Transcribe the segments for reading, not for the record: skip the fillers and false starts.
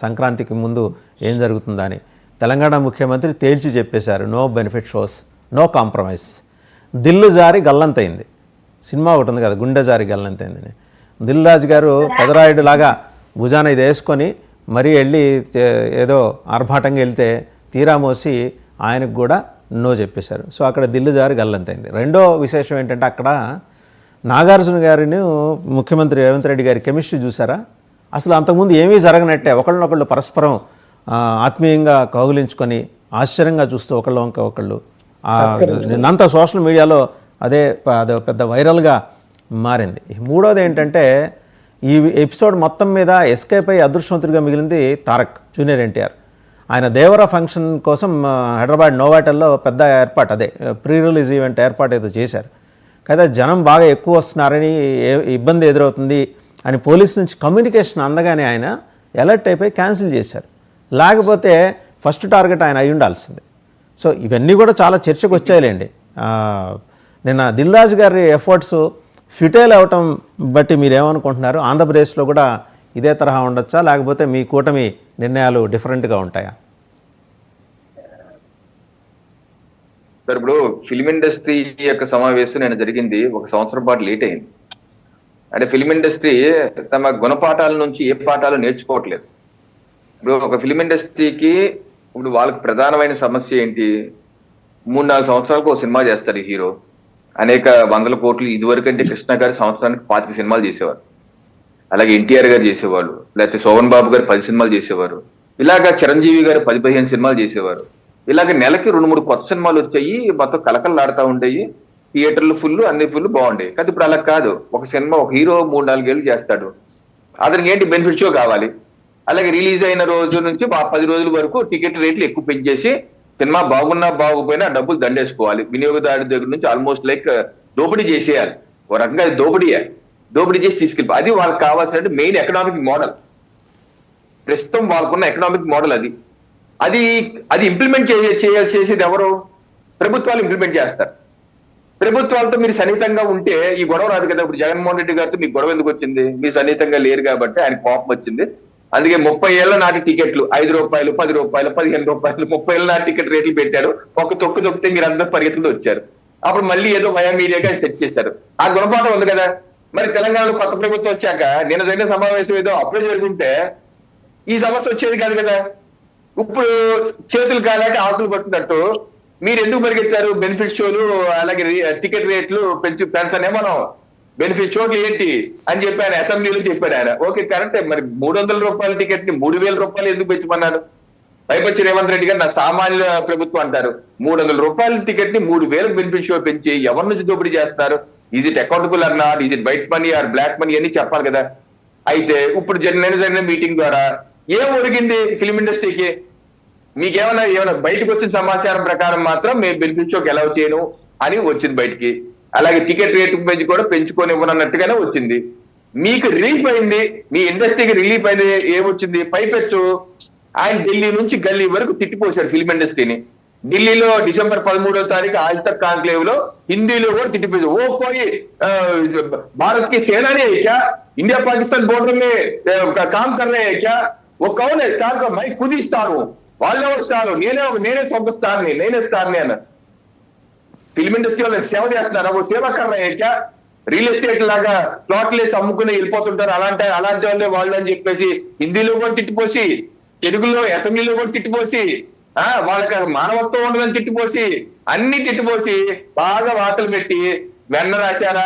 సంక్రాంతికి ముందు ఏం జరుగుతుందని తెలంగాణ ముఖ్యమంత్రి తేల్చి చెప్పేశారు. No benefit shows, no compromise. దిల్లు జారి గల్లంతైంది. సినిమా ఒకటి ఉంది కదా, గుండె జారి గల్లంతైందని. దిల్ రాజు గారు పెదరాయుడు లాగా భుజాన ఇది వేసుకొని మరీ వెళ్ళి ఏదో ఆర్భాటంగా వెళ్తే తీరా మోసి ఆయనకు కూడా నో చెప్పేశారు. సో అక్కడ దిల్లు జారి గల్లంతైంది. రెండో విశేషం ఏంటంటే అక్కడ నాగార్జున గారిని ముఖ్యమంత్రి రేవంత్ రెడ్డి గారి కెమిస్ట్రీ చూసారా? అసలు అంతకుముందు ఏమీ జరగనట్టే ఒకళ్ళనొకళ్ళు పరస్పరం ఆత్మీయంగా కౌగిలించుకొని ఆశ్చర్యంగా చూస్తూ ఒకళ్ళు వంక ఒకళ్ళు. నిన్నంతా సోషల్ మీడియాలో అదే పెద్ద వైరల్గా మారింది. మూడోది ఏంటంటే ఈ ఎపిసోడ్ మొత్తం మీద ఎస్కేప్ అయ్యి అదృష్టవంతుడిగా మిగిలింది తారక్ జూనియర్ ఎన్టీఆర్. ఆయన దేవరా ఫంక్షన్ కోసం హైదరాబాద్ నోవాటల్లో పెద్ద ఏర్పాటు, అదే ప్రీ రిలీజ్ ఈవెంట్ ఏర్పాటు ఏదో చేశారు. అయితే జనం బాగా ఎక్కువ వస్తున్నారని ఇబ్బంది ఎదురవుతుంది అని పోలీస్ నుంచి కమ్యూనికేషన్ అందగానే ఆయన అలర్ట్ అయిపోయి క్యాన్సిల్ చేశారు. లేకపోతే ఫస్ట్ టార్గెట్ ఆయన అయి ఉండాల్సింది. సో ఇవన్నీ కూడా చాలా చర్చకు వచ్చాయిలేండి. నిన్న దిల్ రాజు గారి ఎఫర్ట్స్ ఫ్యూటైల్ అవటం బట్టి మీరేమనుకుంటున్నారు? ఆంధ్రప్రదేశ్లో కూడా ఇదే తరహా ఉండొచ్చా, లేకపోతే మీ కూటమి నిర్ణయాలు డిఫరెంట్గా ఉంటాయా? సార్, ఇప్పుడు ఫిల్మ్ ఇండస్ట్రీ యొక్క సమావేశం నేను జరిగింది 1 సంవత్సరం పాటు లేట్ అయింది. అంటే ఫిల్మ్ ఇండస్ట్రీ తమ గుణపాఠాల నుంచి ఏ పాఠాలు నేర్చుకోవట్లేదు. ఇప్పుడు ఒక ఫిల్మ్ ఇండస్ట్రీకి ఇప్పుడు వాళ్ళకి ప్రధానమైన సమస్య ఏంటి? 3-4 సంవత్సరాలకు ఒక సినిమా చేస్తారు హీరో, అనేక వందల కోట్లు. ఇదివరకంటే కృష్ణ గారు సంవత్సరానికి 25 సినిమాలు చేసేవారు, అలాగే ఎన్టీఆర్ గారు చేసేవాళ్ళు, లేకపోతే శోభన్ బాబు గారు 10 సినిమాలు చేసేవారు, ఇలాగా చిరంజీవి గారు 10-15 సినిమాలు చేసేవారు. ఇలాగ నెలకి 2-3 కొత్త సినిమాలు వచ్చాయి, మొత్తం కలకలలాడుతూ ఉండేవి, థియేటర్లు ఫుల్, అన్ని ఫుల్ బాగుండేవి. కానీ ఇప్పుడు అలా కాదు. ఒక సినిమా ఒక హీరో 3-4 ఏళ్ళు చేస్తాడు, అతనికి ఏంటి బెనిఫిట్ షో కావాలి. అలాగే రిలీజ్ అయిన రోజు నుంచి 10 రోజుల వరకు టికెట్ రేట్లు ఎక్కువ పెంచేసి సినిమా బాగున్నా బాగుపోయినా డబ్బులు దండేసుకోవాలి. వినియోగదారు దగ్గర నుంచి ఆల్మోస్ట్ లైక్ దోపిడీ చేసేయాలి. ఒక రకంగా అది దోపిడీ చేసి తీసుకెళ్ళి, అది వాళ్ళకి కావాల్సిన మెయిన్ ఎకనామిక్ మోడల్. ప్రస్తుతం వాళ్ళకున్న ఎకనామిక్ మోడల్ అది అది అది ఇంప్లిమెంట్ చేసేది ఎవరు? ప్రభుత్వాలు ఇంప్లిమెంట్ చేస్తారు. ప్రభుత్వాలతో మీరు సన్నిహితంగా ఉంటే ఈ గొడవ రాదు కదా. ఇప్పుడు జగన్మోహన్ రెడ్డి గారితో మీకు గొడవ ఎందుకు వచ్చింది? మీరు సన్నిహితంగా లేరు కాబట్టి ఆయన కోపం వచ్చింది. అందుకే 30 ఏళ్ల నాటి టికెట్లు 5 రూపాయలు, 10 రూపాయలు, 15 రూపాయలు, 30 ఏళ్ల నాటి టికెట్ రేట్లు పెట్టారు. ఒక తొక్కు తొక్కితే మీరు అందరూ పరిగెత్తులు వచ్చారు. అప్పుడు మళ్ళీ ఏదో వయా మీడియాగా సెట్ చేశారు. ఆ గుణపాఠం ఉంది కదా. మరి తెలంగాణలో కొత్త ప్రభుత్వం వచ్చాక నిన్న జరిగిన సమావేశం ఏదో అప్పుడే జరుగుంటే ఈ సమస్య వచ్చేది కాదు కదా. ఇప్పుడు చేతులు కాలాక ఆకులు పట్టినట్టు మీరు ఎందుకు పరిగెత్తారు? బెనిఫిట్ షోలు, అలాగే టికెట్ రేట్లు పెంచనే మనం బెనిఫిట్ షోలు ఏంటి అని చెప్పి ఆయన అసెంబ్లీలో చెప్పాడు. ఆయన ఓకే కరెక్టే, మరి 300 రూపాయల టికెట్ ని 3000 రూపాయలు ఎందుకు పెంచమన్నారు? పైపచ్చి రేవంత్ రెడ్డి గారు నా సామాన్య ప్రభుత్వం అంటారు. 300 రూపాయల టికెట్ ని 3000 బెనిఫిట్ షో పెంచి ఎవరి నుంచి దోపిడీ చేస్తున్నారు? Is it accountable or not? Is it white money or black money అని చెప్పాలి కదా. అయితే ఇప్పుడు జరిగిన మీటింగ్ ద్వారా ఏం ఒరిగింది ఫిల్మ్ ఇండస్ట్రీకి? మీకేమైనా బయటకు వచ్చిన సమాచారం ప్రకారం మాత్రం మేము బెనిఫిట్ షోకి అలౌ చేయను అని వచ్చింది బయటికి. అలాగే టికెట్ రేటు పెంచి కూడా పెంచుకొని ఇవ్వనన్నట్టుగానే వచ్చింది. మీకు రిలీఫ్ అయింది, మీ ఇండస్ట్రీకి రిలీఫ్ అయింది. ఏమొచ్చింది? పైపెచ్చు ఆయన ఢిల్లీ నుంచి గల్లీ వరకు తిట్టిపోశాడు ఫిల్మ్ ఇండస్ట్రీని. ఢిల్లీలో డిసెంబర్ 13వ తారీఖు ఆజ్ తక్ కాంక్లేవ్ లో హిందీలో కూడా తిట్టిపోయాడు. ఓ కోయి భారత్ కి సేనాని హై క్యా? ఇండియా పాకిస్తాన్ బోర్డర్ మే కామ్ కర్ రహే హై క్యా? ఓ కౌన్ హై స్టార్? మై ఖుద్ హీ స్టార్ హూ. వాళ్ళెవరు స్టార్? నేనే సొంత స్టార్ని, నేనే స్టార్ని అన్న. ఫిల్మ్ ఇండస్ట్రీ వాళ్ళకి సేవ చేస్తున్నారా? ఓ సేవ కర్ రహే హై క్యా? రియల్ ఎస్టేట్ లాగా ప్లాట్లు వేసి అమ్ముకుని వెళ్ళిపోతుంటారు, అలాంటి వాళ్ళే వాళ్ళు అని చెప్పేసి హిందీలో కూడా తిట్టిపోసి, తెలుగులో అసెంబ్లీలో కూడా తిట్టిపోసి, వాళ్ళకి మానవత్వం ఉండదని తిట్టిపోసి, అన్ని తిట్టిపోసి బాగా వార్తలు పెట్టి వెన్న రాశారా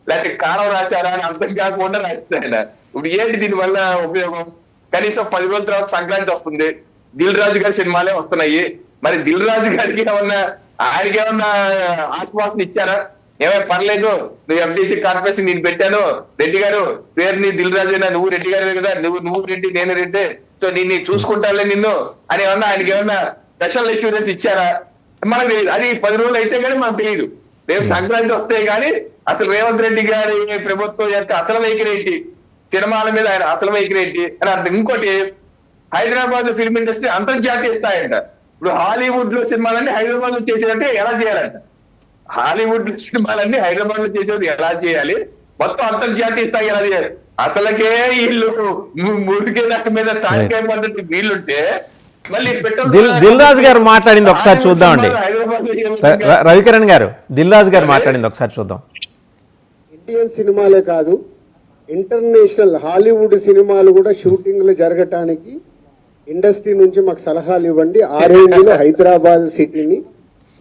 లేకపోతే కారం రాశారా అని అర్థం కాకుండా రాస్తాయన. ఇప్పుడు ఏంటి దీని వల్ల ఉపయోగం? కనీసం 10 రోజుల తర్వాత సంక్రాంతి వస్తుంది, దిల్ రాజు గారి సినిమాలే వస్తున్నాయి. మరి దిల్ రాజు గారికి ఆయనకి ఏమన్నా ఆశ్వాసన ఇచ్చారా? ఏమైనా పర్లేదు, నువ్వు ఎంటీసీ కార్పొరేషన్ నేను పెట్టాను, రెడ్డి గారు పేరుని దిల్ రాజు అయినా, నువ్వు రెడ్డి గారు కదా, నువ్వు రెడ్డి నేను రెడ్డి, సో నేను చూసుకుంటానులే నిన్ను అని ఏమన్నా ఆయనకి ఏమన్నా స్పెషల్ ఇన్సూరెన్స్ ఇచ్చారా? మనకు తెలియదు. అది 10 రోజులు అయితే కానీ మనకు తెలియదు. రేపు సంక్రాంతి వస్తే కానీ అసలు రేవంత్ రెడ్డి గారి ప్రభుత్వం యొక్క అసలు వైఖరి ఏంటి, సినిమాల మీద ఆయన అసలు వైఖరి ఏంటి అని అర్థం. ఇంకోటి, హైదరాబాద్ ఫిల్మ్ ఇండస్ట్రీ అంతర్జాతీయ స్థాయంట. ఇప్పుడు హాలీవుడ్ లో సినిమాలన్నీ హైదరాబాద్ లో చేసేదంటే ఎలా చేయాలంట? హాలీవుడ్ సినిమాలన్నీ హైదరాబాద్ లో చేసేది ఎలా చేయాలి? మొత్తం అంతర్జాతీయ స్థాయి ఎలా చేయాలి? అసలకే వీళ్ళు మురికి రక మీద తానికాయ పద్ధతి వీళ్ళుంటే మళ్ళీ దిల్ రాజు గారు మాట్లాడింది ఒకసారి చూద్దామండి. రవికిరణ్ గారు, దిల్ రాజు గారు మాట్లాడింది ఒకసారి చూద్దాం. ఇండియన్ సినిమాలే కాదు, ఇంటర్నేషనల్ హాలీవుడ్ సినిమాలు కూడా షూటింగ్లు జరగటానికి ఇండస్ట్రీ నుంచి మాకు సలహాలు ఇవ్వండి. ఆ రేంజ్లో హైదరాబాద్ సిటీని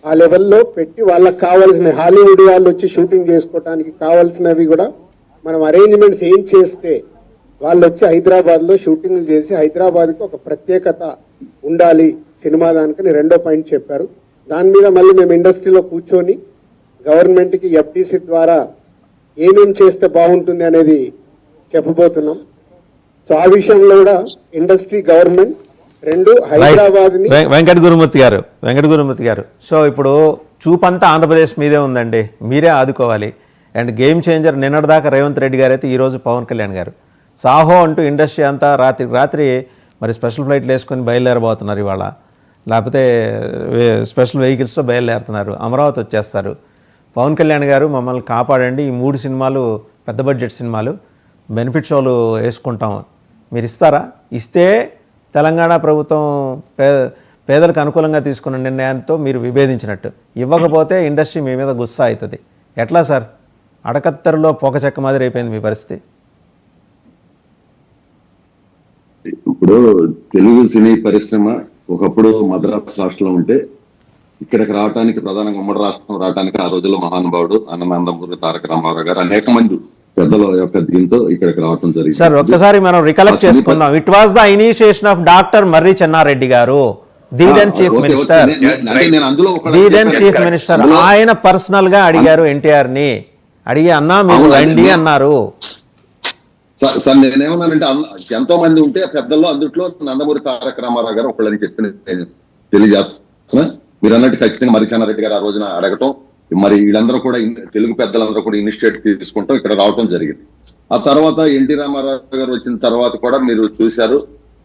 ఆ లెవెల్లో పెట్టి వాళ్ళకి కావాల్సిన హాలీవుడ్ వాళ్ళు వచ్చి షూటింగ్ చేసుకోవటానికి కావాల్సినవి కూడా మనం అరేంజ్మెంట్స్ ఏం చేస్తే వాళ్ళు వచ్చి హైదరాబాద్లో షూటింగ్లు చేసి హైదరాబాద్కి ఒక ప్రత్యేకత ఉండాలి సినిమా దానికని రెండో పాయింట్ చెప్పారు. దాని మీద మళ్ళీ మేము ఇండస్ట్రీలో కూర్చొని గవర్నమెంట్కి ఎఫ్టీసీ ద్వారా ఏమేం చేస్తే బాగుంటుంది అనేది చెప్పబోతున్నాం. సో ఆ విషయంలో కూడా ఇండస్ట్రీ, గవర్నమెంట్ రెండు హైదరాబాద్ ని వెంకట గురుమూర్తి గారు సో ఇప్పుడు చూపంతా ఆంధ్రప్రదేశ్ మీదే ఉందండి, మీరే ఆదుకోవాలి. అండ్ గేమ్ చేంజర్ నిన్నటిదాకా రేవంత్ రెడ్డి గారు అయితే ఈరోజు పవన్ కళ్యాణ్ గారు సాహో అంటూ ఇండస్ట్రీ అంతా రాత్రి మరి స్పెషల్ ఫ్లైట్లు వేసుకొని బయలుదేరబోతున్నారు ఇవాళ, లేకపోతే స్పెషల్ వెహికల్స్లో బయలుదేరుతున్నారు, అమరావతి వచ్చేస్తారు. పవన్ కళ్యాణ్ గారు మమ్మల్ని కాపాడండి, ఈ 3 సినిమాలు పెద్ద బడ్జెట్ సినిమాలు బెనిఫిట్ షోలు వేసుకుంటాం, మీరు ఇస్తారా? ఇస్తే తెలంగాణ ప్రభుత్వం పేదలకు అనుకూలంగా తీసుకున్న నిర్ణయంతో మీరు విభేదించినట్టు, ఇవ్వకపోతే ఇండస్ట్రీ మీ మీద గుస్సా అవుతుంది. ఎట్లా సార్? అడకత్తరులో పోక చెక్క మాదిరి అయిపోయింది మీ పరిస్థితి. ఇప్పుడు తెలుగు సినీ పరిశ్రమ ఒకప్పుడు మద్రాసు రాష్ట్రంలో ఉంటే ఇక్కడికి రావడానికి ప్రధానంగా ఉమ్మడి రాష్ట్రం రావడానికి ఆ రోజుల్లో మహానుభావుడు నందమూరి తారక రామారావు గారు అనేక మంది పెద్దల యొక్క దీంతో ఇక్కడికి రావడం జరిగింది. సార్ ఒక్కసారి మనం రికలెక్ట్ చేసుకుందాం. It was the initiation of doctor Marri Chennareddy గారు, ది దెన్ చీఫ్ మినిస్టర్. ఆయన పర్సనల్ గా అడిగారు ఎన్టీఆర్ ని, అడిగి అన్నా మీరు రండి అన్నారు. సార్ నేనేమన్నానంటే ఎంతో మంది ఉంటే పెద్దల్లో అందుట్లో నందమూరి తారక రామారావు గారు ఒకళ్ళని చెప్పి నేను తెలియజేస్తున్నా. మీరు అన్నట్టు ఖచ్చితంగా మర్రి చెన్నారెడ్డి గారు ఆ రోజున అడగటం, మరి వీళ్ళందరూ కూడా తెలుగు పెద్దలందరూ కూడా ఇనిషియేటివ్ తీసుకుంటాం ఇక్కడ రావటం జరిగింది. ఆ తర్వాత ఎన్టీ రామారావు గారు వచ్చిన తర్వాత కూడా మీరు చూశారు,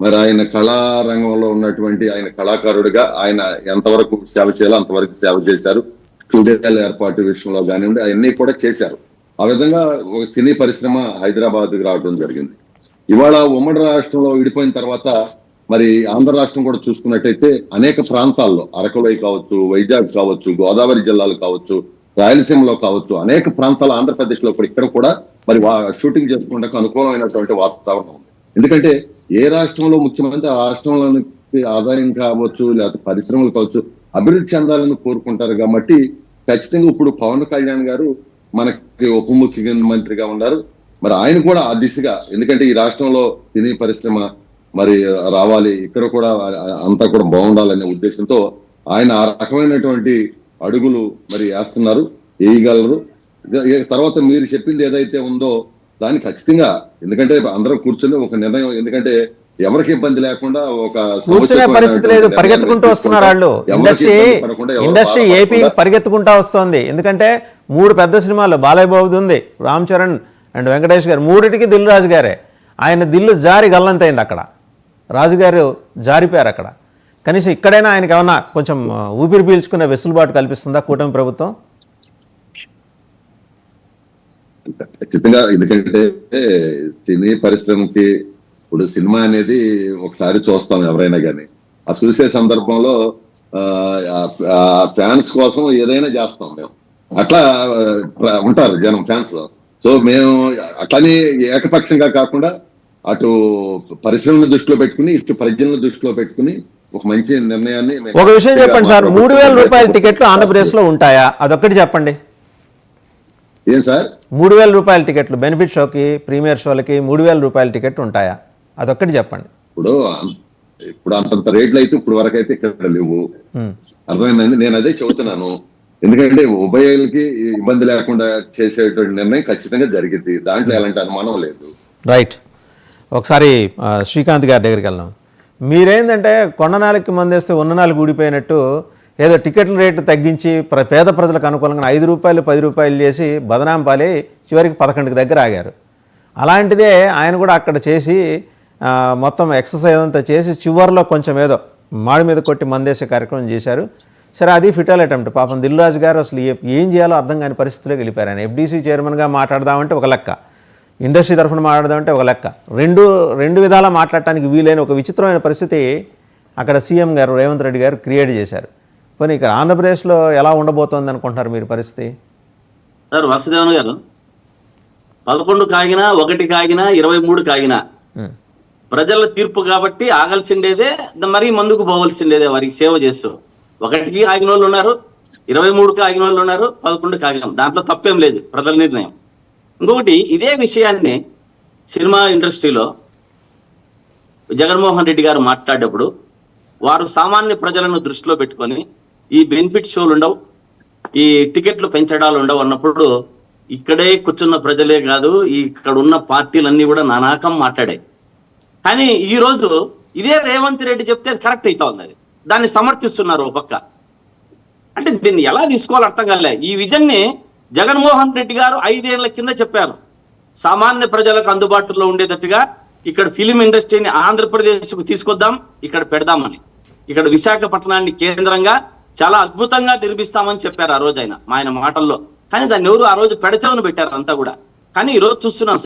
మరి ఆయన కళారంగంలో ఉన్నటువంటి ఆయన కళాకారుడిగా ఆయన ఎంతవరకు సేవ చేయాలో అంతవరకు సేవ చేశారు. స్టూడియోల ఏర్పాటు విషయంలో కానివ్వండి అవన్నీ కూడా చేశారు. ఆ విధంగా ఒక సినీ పరిశ్రమ హైదరాబాద్కి రావడం జరిగింది. ఇవాళ ఉమ్మడి రాష్ట్రంలో విడిపోయిన తర్వాత మరి ఆంధ్ర రాష్ట్రం కూడా చూసుకున్నట్టయితే అనేక ప్రాంతాల్లో అరకులోయ కావచ్చు, వైజాగ్ కావచ్చు, గోదావరి జిల్లాలు కావచ్చు, రాయలసీమలో కావచ్చు, అనేక ప్రాంతాలు ఆంధ్రప్రదేశ్ లో కూడా ఇక్కడ కూడా మరి షూటింగ్ చేసుకుంటే అనుకూలమైనటువంటి వాతావరణం ఉంది. ఎందుకంటే ఏ రాష్ట్రంలో ముఖ్యమంత్రి ఆ రాష్ట్రంలోనికి ఆదాయం కావచ్చు లేకపోతే పరిశ్రమలు కావచ్చు అభివృద్ధి చెందాలని కోరుకుంటారు. కాబట్టి ఖచ్చితంగా ఇప్పుడు పవన్ కళ్యాణ్ గారు మనకి ఉప ముఖ్యమంత్రిగా ఉన్నారు. మరి ఆయన కూడా ఆ దిశగా, ఎందుకంటే ఈ రాష్ట్రంలో సినీ పరిశ్రమ మరి రావాలి, ఇక్కడ కూడా అంతా కూడా బాగుండాలనే ఉద్దేశంతో ఆయన ఆ రకమైనటువంటి అడుగులు మరి వేస్తున్నారు, వేయగలరు. తర్వాత మీరు చెప్పింది ఏదైతే ఉందో దాన్ని ఖచ్చితంగా, ఎందుకంటే అందరూ కూర్చొని ఒక నిర్ణయం, ఎందుకంటే ఎవరికి ఇబ్బంది లేకుండా ఒక కూర్చునే పరిస్థితి లేదు, పరిగెత్తుకుంటూ వస్తున్నారు వాళ్ళు. ఇండస్ట్రీ ఏపీ పరిగెత్తుకుంటా వస్తుంది. ఎందుకంటే 3 పెద్ద సినిమాలు, బాలయ్య బాబుది ఉంది, రామ్ చరణ్ అండ్ వెంకటేష్ గారు, 3టికి దిల్ రాజు గారే. ఆయన దిల్లు జారి గల్లంతైంది, అక్కడ రాజుగారు జారిపోయారు. అక్కడ కనీసం ఇక్కడైనా ఆయనకి ఏమన్నా కొంచెం ఊపిరి పీల్చుకునే వెసులుబాటు కల్పిస్తుందా కూటమి ప్రభుత్వం? ఖచ్చితంగా, ఎందుకంటే సినీ పరిశ్రమకి ఇప్పుడు సినిమా అనేది ఒకసారి చూస్తాం ఎవరైనా కానీ, ఆ చూసే సందర్భంలో ఫ్యాన్స్ కోసం ఏదైనా చేస్తాం మేము, అట్లా ఉంటారు జనం ఫ్యాన్స్. సో మేము అట్లని ఏకపక్షంగా కాకుండా అటు పరిశ్రమను దృష్టిలో పెట్టుకుని ఇటు ప్రజలను దృష్టిలో పెట్టుకుని ఒక మంచి నిర్ణయాన్ని. ఒక విషయం చెప్పండి సార్, 3,000 రూపాయల టికెట్లు ఆంధ్రప్రదేశ్ లో ఉంటాయా? అదొక్కటి చెప్పండి. ఏం సార్? 3,000 రూపాయల టికెట్లు బెనిఫిట్ షోకి, ప్రీమియర్ షోలకి 3,000 రూపాయల టికెట్ ఉంటాయా? అదొక్కటి చెప్పండి. ఇప్పుడు అంతంత రేట్లు అయితే ఇప్పుడు వరకు అయితే ఇక్కడ లేవు, అర్థమైందండి. నేను అదే చెబుతున్నాను, ఎందుకంటే ఉభయలకి ఇబ్బంది లేకుండా చేసేటువంటి నిర్ణయం ఖచ్చితంగా జరిగింది, దాంట్లో ఎలాంటి అనుమానం లేదు. రైట్. ఒకసారి శ్రీకాంత్ గారి దగ్గరికి వెళ్దాం. మీరేంటంటే కొండనాలకి మందేస్తే ఉన్ననాలకు ఊడిపోయినట్టు ఏదో టికెట్ల రేట్లు తగ్గించి పేద ప్రజలకు అనుకూలంగా 5 రూపాయలు 10 రూపాయలు చేసి బదనాం పాలి చివరికి 11కి దగ్గర ఆగారు. అలాంటిదే ఆయన కూడా అక్కడ చేసి మొత్తం ఎక్సర్సైజ్ అంతా చేసి చివరిలో కొంచెం ఏదో మాడి మీద కొట్టి మందేసే కార్యక్రమం చేశారు. సరే, అది ఫిటల్ అటెంప్ట్. పాపం దిల్ రాజు గారు అసలు ఏం చేయాలో అర్థం కాని పరిస్థితిలోకి వెళ్ళిపోయారు. ఆయన ఎఫ్డీసీ చైర్మన్గా మాట్లాడదామంటే ఒక లెక్క, ఇండస్ట్రీ తరఫున మాట్లాడదామంటే ఒక లెక్క. రెండు విధాలా మాట్లాడటానికి వీలైన ఒక విచిత్రమైన పరిస్థితి అక్కడ సీఎం గారు రేవంత్ రెడ్డి గారు క్రియేట్ చేశారు. పోనీ ఇక్కడ ఆంధ్రప్రదేశ్లో ఎలా ఉండబోతోంది అనుకుంటున్నారు మీరు పరిస్థితి? సార్ వాసుదేవన్ గారు, 11 కాగినా 1 కాగినా 23 కాగినా ప్రజల తీర్పు కాబట్టి ఆగాల్సిండేదే, మరీ ముందుకు పోవాల్సిండేదే వారికి సేవ చేస్తూ. 1కి ఆగిన వాళ్ళు ఉన్నారు, 23కి ఆగిన వాళ్ళు ఉన్నారు, 11కి ఆగినాం. దాంట్లో తప్పేం లేదు, ప్రజల నిర్ణయం. ఇంకొకటి, ఇదే విషయాన్ని సినిమా ఇండస్ట్రీలో జగన్మోహన్ రెడ్డి గారు మాట్లాడేటప్పుడు వారు సామాన్య ప్రజలను దృష్టిలో పెట్టుకొని ఈ బెనిఫిట్ షోలు ఉండవు, ఈ టికెట్లు పెంచడాలు ఉండవు అన్నప్పుడు ఇక్కడే కూర్చున్న ప్రజలే కాదు, ఇక్కడ ఉన్న పార్టీలన్నీ కూడా నానాకం మాట్లాడాయి. కానీ ఈ రోజు ఇదే రేవంత్ రెడ్డి చెప్తే అది కరెక్ట్ అవుతా ఉంది, దాన్ని సమర్థిస్తున్నారు ఓ పక్క. అంటే దీన్ని ఎలా తీసుకోవాలో అర్థం కాలే. ఈ విజన్ ని జగన్మోహన్ రెడ్డి గారు 5 ఏళ్ల కింద చెప్పారు, సామాన్య ప్రజలకు అందుబాటులో ఉండేటట్టుగా ఇక్కడ ఫిలిం ఇండస్ట్రీని ఆంధ్రప్రదేశ్కు తీసుకొద్దాం, ఇక్కడ పెడదామని. ఇక్కడ విశాఖపట్నాన్ని కేంద్రంగా చాలా అద్భుతంగా నిర్మిస్తామని చెప్పారు ఆ రోజు ఆయన మాటల్లో. కానీ దాన్ని ఎవరు ఆ రోజు పెడచవని పెట్టారు అంతా కూడా. కానీ ఈ రోజు చూస్తున్నాం